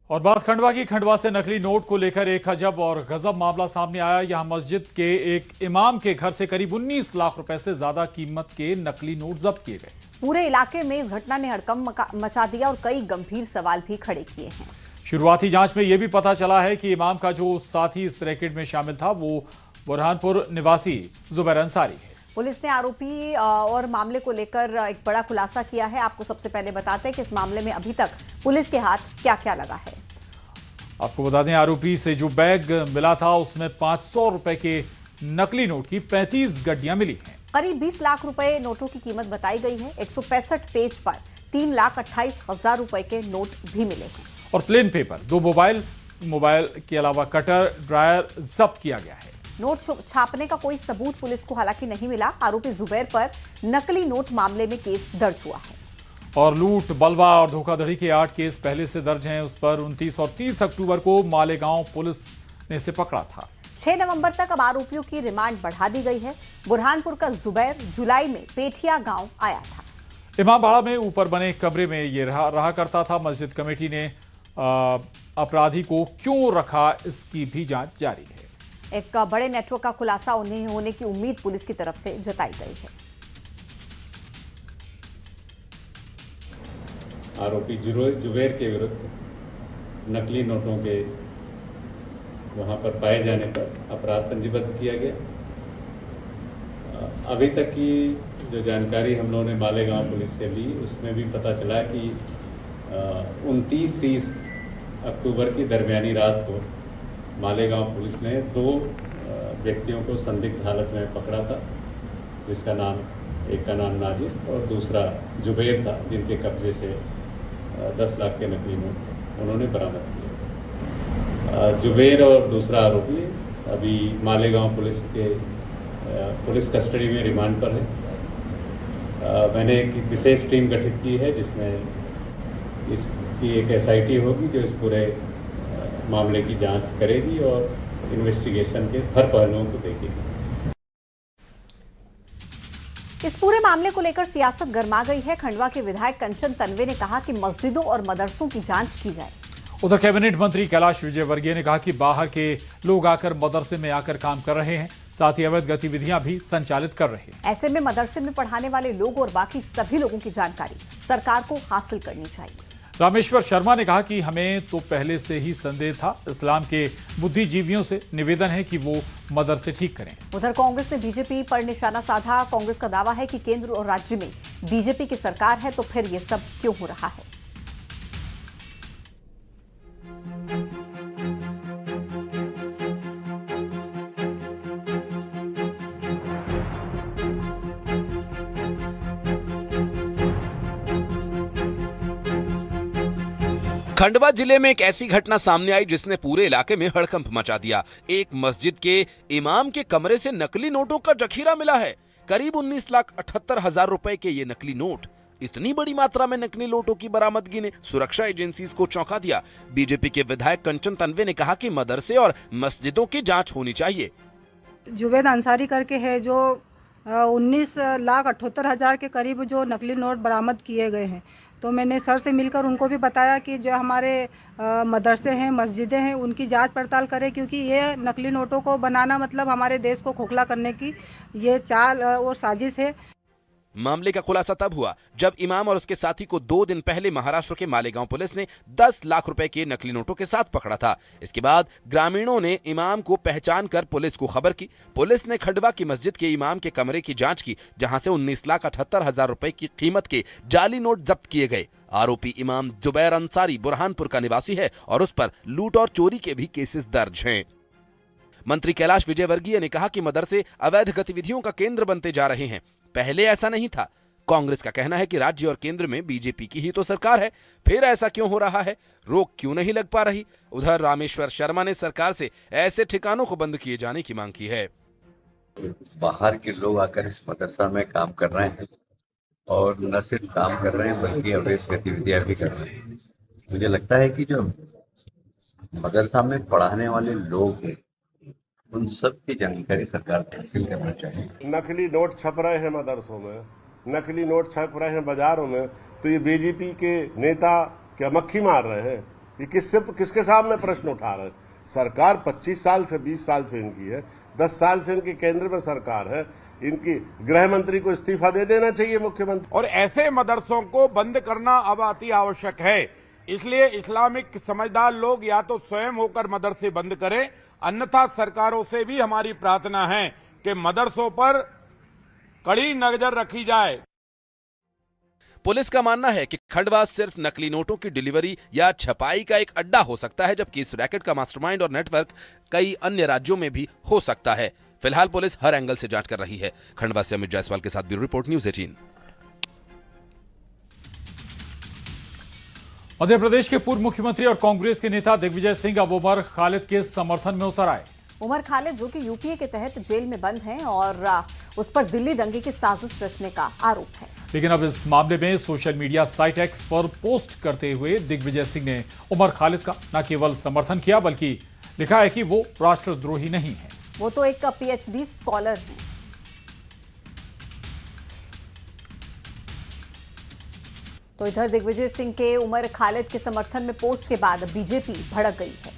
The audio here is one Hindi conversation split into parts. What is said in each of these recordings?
और बात खंडवा की। खंडवा से नकली नोट को लेकर एक अजब और गजब मामला सामने आया। यहां मस्जिद के एक इमाम के घर से करीब 19 लाख रुपए से ज्यादा कीमत के नकली नोट जब्त किए गए। पूरे इलाके में इस घटना ने हड़कंप मचा दिया और कई गंभीर सवाल भी खड़े किए हैं। शुरुआती जांच में यह भी पता चला है कि इमाम का जो साथी इस रैकेट में शामिल था वो बुरहानपुर निवासी जुबैर अंसारी है। पुलिस ने आरोपी और मामले को लेकर एक बड़ा खुलासा किया है। आपको सबसे पहले बताते हैं कि इस मामले में अभी तक पुलिस के हाथ क्या क्या लगा है। आपको बता दें, आरोपी से जो बैग मिला था उसमें 500 रुपए के नकली नोट की 35 गड्डियां मिली हैं। करीब 20 लाख रुपए नोटों की कीमत बताई गई है। 165 पेज पर 3,28,000 रुपए के नोट भी मिले हैं। और प्लेन पेपर, 2 मोबाइल के अलावा कटर, ड्रायर जब्त किया गया है। नोट छापने का कोई सबूत पुलिस को हालांकि नहीं मिला। आरोपी जुबैर पर नकली नोट मामले में केस दर्ज हुआ है। और लूट, बलवा और धोखाधड़ी के 8 केस पहले से दर्ज हैं। उस पर 29 और 30 अक्टूबर को मालेगांव पुलिस ने इसे पकड़ा था। 6 नवंबर तक अब आरोपियों की रिमांड बढ़ा दी गई है। बुरहानपुर का जुबैर जुलाई में पेठिया गांव आया था। इमामबाड़ा में ऊपर बने कमरे में ये रहा करता था। मस्जिद कमेटी ने अपराधी को क्यों रखा, इसकी भी जांच जारी है। एक बड़े नेटवर्क का खुलासा उन्हें होने की उम्मीद पुलिस की तरफ से जताई गई है। आरोपी जुबैर के विरुद्ध नकली नोटों के वहां पर पाए जाने पर अपराध पंजीबद्ध किया गया। अभी तक की जो जानकारी हम लोगों ने मालेगांव पुलिस से ली उसमें भी पता चला कि 29-30 अक्टूबर की दरमियानी रात को मालेगांव पुलिस ने 2 व्यक्तियों को संदिग्ध हालत में पकड़ा था, जिसका नाम, एक का नाम नाजिर और दूसरा जुबैर था, जिनके कब्जे से 10 लाख के नकली नोट उन्होंने बरामद किए। जुबैर और दूसरा आरोपी अभी मालेगांव पुलिस कस्टडी में रिमांड पर है। मैंने एक विशेष टीम गठित की है जिसमें इसकी एक SIT होगी जो इस पूरे मामले की जांच करेगी और इन्वेस्टिगेशन के हर पहलुओं को देखेगी। इस पूरे मामले को लेकर सियासत गर्मा गई है। खंडवा के विधायक कंचन तन्वे ने कहा कि मस्जिदों और मदरसों की जांच की जाए। उधर कैबिनेट मंत्री कैलाश विजयवर्गीय ने कहा कि बाहर के लोग आकर मदरसे में आकर काम कर रहे हैं, साथ ही अवैध गतिविधियां भी संचालित कर रहे हैं। ऐसे में मदरसे में पढ़ाने वाले लोग और बाकी सभी लोगों की जानकारी सरकार को हासिल करनी चाहिए। रामेश्वर शर्मा ने कहा कि हमें तो पहले से ही संदेह था। इस्लाम के बुद्धिजीवियों से निवेदन है कि वो मदरसे ठीक करें। उधर कांग्रेस ने बीजेपी पर निशाना साधा। कांग्रेस का दावा है कि केंद्र और राज्य में बीजेपी की सरकार है, तो फिर ये सब क्यों हो रहा है। खंडवा जिले में एक ऐसी घटना सामने आई जिसने पूरे इलाके में हड़कंप मचा दिया। एक मस्जिद के इमाम के कमरे से नकली नोटों का जखीरा मिला है। करीब 19,78,000 रुपए के ये नकली नोट। इतनी बड़ी मात्रा में नकली नोटों की बरामदगी ने सुरक्षा एजेंसीज को चौंका दिया। बीजेपी के विधायक कंचन तन्वे ने कहा कि मदरसे और मस्जिदों की जांच होनी चाहिए। जुबैर अंसारी करके है जो 19,78,000 के करीब जो नकली नोट बरामद किए गए हैं, तो मैंने सर से मिलकर उनको भी बताया कि जो हमारे मदरसे हैं, मस्जिदें हैं, उनकी जांच पड़ताल करें, क्योंकि ये नकली नोटों को बनाना मतलब हमारे देश को खोखला करने की ये चाल और साजिश है। मामले का खुलासा तब हुआ जब इमाम और उसके साथी को 2 दिन पहले महाराष्ट्र के मालेगांव पुलिस ने 10 लाख रुपए के नकली नोटों के साथ पकड़ा था। इसके बाद ग्रामीणों ने इमाम को पहचान कर पुलिस को खबर की। पुलिस ने खंडवा की मस्जिद के इमाम के कमरे की जांच की, जहां से 19,78,000 रुपए की कीमत के जाली नोट जब्त किए गए। आरोपी इमाम जुबैर अंसारी बुरहानपुर का निवासी है और उस पर लूट और चोरी के भी केसेस दर्ज हैं। मंत्री कैलाश विजयवर्गीय ने कहा कि मदरसे अवैध गतिविधियों का केंद्र बनते जा रहे हैं। पहले ऐसा नहीं था। कांग्रेस का कहना है कि राज्य और केंद्र में बीजेपी की ही तो सरकार है, फिर ऐसा क्यों हो रहा है, रोक क्यों नहीं लग पा रही। उधर रामेश्वर शर्मा ने सरकार से ऐसे ठिकानों को बंद किए जाने की मांग की है। बाहर के लोग आकर इस मदरसा में काम कर रहे हैं और न सिर्फ काम कर रहे हैं बल्कि अवैध गतिविधियां भी कर रहे हैं। मुझे लगता है कि जो मदरसा में पढ़ाने वाले लोग हैं उन सब की जानकारी सरकार को हासिल करना चाहिए। नकली नोट छप रहे हैं मदरसों में, नकली नोट छप रहे हैं बाजारों में, तो ये बीजेपी के नेता क्या मक्खी मार रहे हैं? ये किसके सामने प्रश्न उठा रहे हैं? सरकार 25 साल से 20 साल से इनकी है, 10 साल से इनकी केंद्र में सरकार है। इनकी गृह मंत्री को इस्तीफा दे देना चाहिए मुख्यमंत्री। और ऐसे मदरसों को बंद करना अब अति आवश्यक है। इसलिए इस्लामिक समझदार लोग या तो स्वयं होकर मदरसे बंद करें, अन्यथा सरकारों से भी हमारी प्रार्थना है कि मदरसों पर कड़ी नजर रखी जाए। पुलिस का मानना है कि खंडवा सिर्फ नकली नोटों की डिलीवरी या छपाई का एक अड्डा हो सकता है, जबकि इस रैकेट का मास्टरमाइंड और नेटवर्क कई अन्य राज्यों में भी हो सकता है। फिलहाल पुलिस हर एंगल से जांच कर रही है। खंडवा से अमित जायसवाल के साथ bureau report, news 18। Madhya Pradesh के पूर्व मुख्यमंत्री और कांग्रेस के नेता दिग्विजय सिंह अब उमर खालिद के समर्थन में उतर आए। उमर खालिद जो कि यूपीए के तहत जेल में बंद हैं और उस पर दिल्ली दंगे की साजिश रचने का आरोप है। लेकिन अब इस मामले में सोशल मीडिया साइट एक्स पर पोस्ट करते हुए दिग्विजय सिंह ने उमर खालिद का न केवल समर्थन किया बल्कि लिखा है कि वो राष्ट्रद्रोही नहीं है। वो तो एक पीएचडी स्कॉलर है। तो इधर दिग्विजय सिंह के उमर खालिद के समर्थन में पोस्ट के बाद बीजेपी भड़क गई है।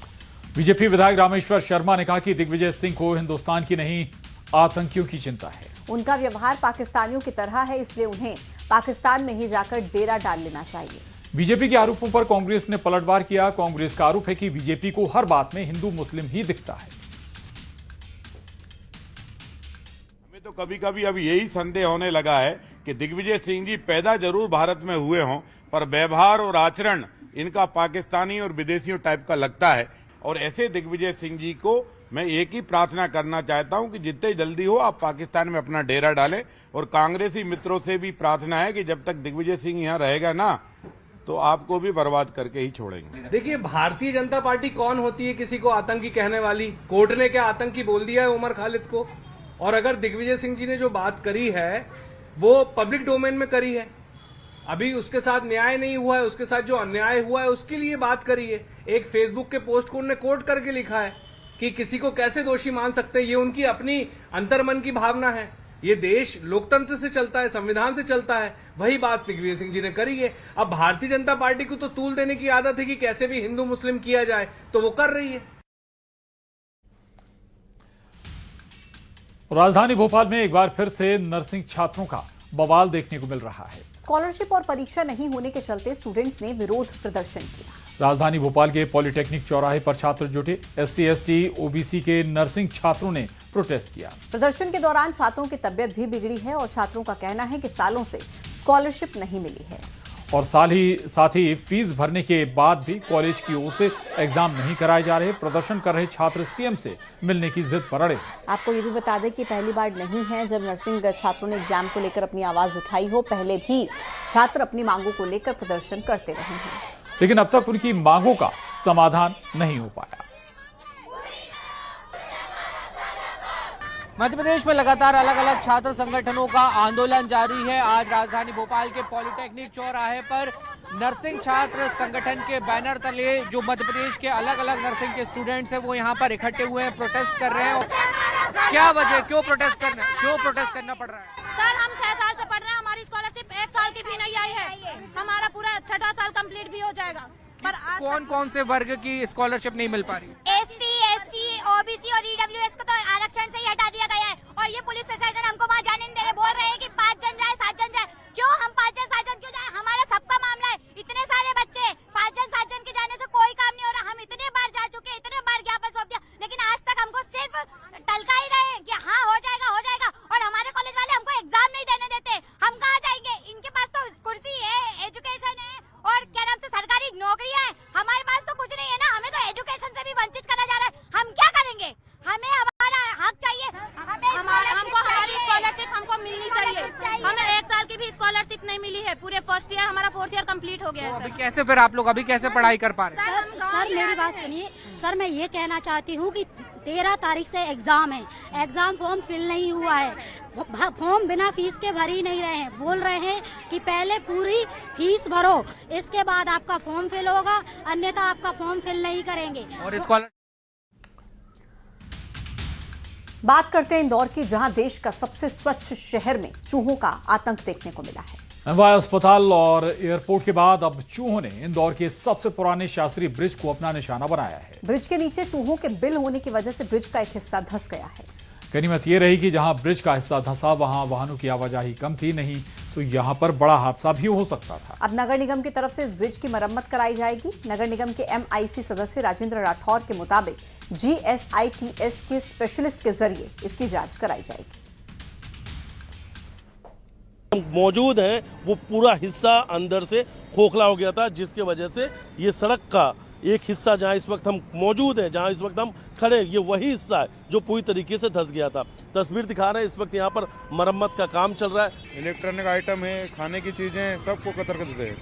बीजेपी विधायक रामेश्वर शर्मा ने कहा कि दिग्विजय सिंह को हिंदुस्तान की नहीं आतंकियों की चिंता है। उनका व्यवहार पाकिस्तानियों की तरह है, इसलिए उन्हें पाकिस्तान में ही जाकर डेरा डाल लेना चाहिए। बीजेपी के आरोपों पर कांग्रेस ने पलटवार किया। कांग्रेस का आरोप है कि बीजेपी को हर बात में हिंदू मुस्लिम ही दिखता है। हमें तो कभी कभी अब यही संदेह होने लगा है कि दिग्विजय सिंह जी पैदा जरूर भारत में हुए हों, पर व्यवहार और आचरण इनका पाकिस्तानी और विदेशियों टाइप का लगता है। और ऐसे दिग्विजय सिंह जी को मैं एक ही प्रार्थना करना चाहता हूं कि जितने जल्दी हो आप पाकिस्तान में अपना डेरा डालें। और कांग्रेसी मित्रों से भी प्रार्थना है कि जब तक दिग्विजय सिंह यहां रहेगा ना, तो आपको भी बर्बाद करके ही छोड़ेंगे। देखिए, भारतीय जनता पार्टी कौन होती है किसी को आतंकी कहने वाली? कोर्ट ने क्या आतंकी बोल दिया है उमर खालिद को? और अगर दिग्विजय सिंह जी ने जो बात करी है वो पब्लिक डोमेन में करी है, अभी उसके साथ न्याय नहीं हुआ है, उसके साथ जो अन्याय हुआ है उसके लिए बात करी है। एक फेसबुक के पोस्ट को उन्होंने कोट करके लिखा है कि किसी को कैसे दोषी मान सकते हैं, ये उनकी अपनी अंतर्मन की भावना है। ये देश लोकतंत्र से चलता है, संविधान से चलता है, वही बात दिग्विजय सिंह जी ने करी है। अब भारतीय जनता पार्टी को तो तूल देने की आदत है कि कैसे भी हिंदू मुस्लिम किया जाए, तो वो कर रही है। राजधानी भोपाल में एक बार फिर से नर्सिंग छात्रों का बवाल देखने को मिल रहा है। स्कॉलरशिप और परीक्षा नहीं होने के चलते स्टूडेंट्स ने विरोध प्रदर्शन किया। राजधानी भोपाल के पॉलिटेक्निक चौराहे पर छात्र जुटे। एससी, एसटी, ओबीसी के नर्सिंग छात्रों ने प्रोटेस्ट किया। प्रदर्शन के दौरान छात्रों की तबीयत भी बिगड़ी है और छात्रों का कहना है कि सालों से स्कॉलरशिप नहीं मिली है और साथ ही फीस भरने के बाद भी कॉलेज की ओर से एग्जाम नहीं कराए जा रहे। प्रदर्शन कर रहे छात्र सीएम से मिलने की जिद पर अड़े। आपको ये भी बता दें कि पहली बार नहीं है जब नर्सिंग छात्रों ने एग्जाम को लेकर अपनी आवाज उठाई हो। पहले भी छात्र अपनी मांगों को लेकर प्रदर्शन करते रहे हैं, लेकिन अब तक उनकी मांगों का समाधान नहीं हो पाया। मध्य प्रदेश में लगातार अलग अलग छात्र संगठनों का आंदोलन जारी है। आज राजधानी भोपाल के पॉलिटेक्निक चौराहे पर नर्सिंग छात्र संगठन के बैनर तले जो मध्य प्रदेश के अलग अलग नर्सिंग के स्टूडेंट्स हैं वो यहाँ पर इकट्ठे हुए हैं, प्रोटेस्ट कर रहे हैं। क्या वजह, क्यों प्रोटेस्ट करना पड़ रहा है? सर, हम 6 साल से पढ़ रहे हैं, हमारी स्कॉलरशिप 1 साल की भी नहीं आई है। हमारा पूरा 6वां साल कंप्लीट भी हो जाएगा, पर कौन कौन से वर्ग की स्कॉलरशिप नहीं मिल पा रही? एसटी, एससी, ओबीसी और ईडब्ल्यूएस को तो आरक्षण से ही हटा दिया गया है। और ये पुलिस प्रशासन हमको वहाँ जाने नहीं दे रहे, बोल रहे हैं कि 5 जन जाए 7 जन जाए। क्यों हम 5 जन 7 जन क्यों जाए? हमारा सबका मामला है, इतने सारे बच्चे, 5 जन 7 जन के जाने से कोई काम नहीं हो रहा। हम इतने बार जा चुके, इतने बार ज्ञापन सौंप दिया, लेकिन आज तक हमको सिर्फ टलका ही रहे कि हाँ हो जाएगा। और हमारे कॉलेज वाले हमको एग्जाम नहीं देने देते। हम कहाँ जाएंगे? इनके पास तो कुर्सी है, एजुकेशन है और क्या नाम से सरकारी नौकरियां है, हमारे पास तो कुछ नहीं है ना। हमें तो एजुकेशन से भी वंचित करा जा रहा है। हम क्या करेंगे? हमें हमारा हक चाहिए, हमको हमारी स्कॉलरशिप हमको मिलनी चाहिए। हमें 1 साल की भी स्कॉलरशिप नहीं मिली है। पूरे फर्स्ट ईयर हमारा 4th ईयर कंप्लीट हो गया है। अभी कैसे फिर आप लोग अभी कैसे पढ़ाई कर पा रहे हैं? सर मेरी बात सुनिए सर, मैं ये कहना चाहती हूँ कि 13 तारीख से एग्जाम है, एग्जाम फॉर्म फिल नहीं हुआ है, फॉर्म बिना फीस के भर ही नहीं रहे हैं। बोल रहे हैं कि पहले पूरी फीस भरो, इसके बाद आपका फॉर्म फिल होगा, अन्यथा आपका फॉर्म फिल नहीं करेंगे। और स्कॉलर बात करते हैं इंदौर की, जहां देश का सबसे स्वच्छ शहर में चूहों का आतंक देखने को मिला है। एमवाय अस्पताल और एयरपोर्ट के बाद अब चूहों ने इंदौर के सबसे पुराने शास्त्रीय ब्रिज को अपना निशाना बनाया है। ब्रिज के नीचे चूहों के बिल होने की वजह से ब्रिज का एक हिस्सा धंस गया है। गनीमत ये रही कि जहां ब्रिज का हिस्सा धंसा वहां वाहनों की आवाजाही कम थी, नहीं तो यहां पर बड़ा हादसा भी हो सकता था। अब नगर निगम की तरफ से इस ब्रिज की मरम्मत कराई जाएगी। नगर निगम के MIC सदस्य राजेंद्र राठौर के मुताबिक GSITS के स्पेशलिस्ट के जरिए इसकी जांच कराई जाएगी। मौजूद हैं वो पूरा हिस्सा अंदर से खोखला हो गया था, जिसके वजह से ये सड़क का एक हिस्सा जहां इस वक्त हम मौजूद हैं, जहां इस वक्त हम खड़े हैं, ये वही हिस्सा है जो पूरी तरीके से धंस गया था। तस्वीर दिखा रहे हैं, इस वक्त यहाँ पर मरम्मत का काम चल रहा है। इलेक्ट्रॉनिक आइटम है, खाने की चीजें, सबको कतर कर देते हैं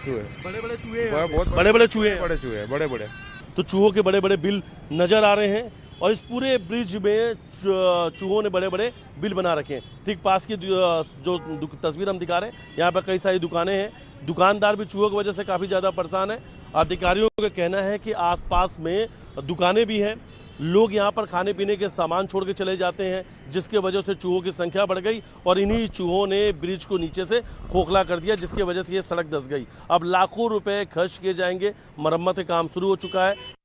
चूहे। बड़े बड़े चूहे, बहुत बड़े चूहे, बड़े चूहे, बड़े तो चूहों के बड़े बड़े बिल नजर आ रहे हैं और इस पूरे ब्रिज में चूहों ने बड़े बड़े बिल बना रखे हैं। ठीक पास की जो तस्वीर हम दिखा रहे हैं, यहाँ पर कई सारी दुकानें हैं। दुकानदार भी चूहों की वजह से काफ़ी ज़्यादा परेशान है। अधिकारियों का कहना है कि आसपास में दुकानें भी हैं, लोग यहाँ पर खाने पीने के सामान छोड़ के चले जाते हैं, जिसके वजह से चूहों की संख्या बढ़ गई और इन्हीं चूहों ने ब्रिज को नीचे से खोखला कर दिया, जिसकी वजह से ये सड़क धंस गई। अब लाखों रुपए खर्च किए जाएंगे, मरम्मत का काम शुरू हो चुका है।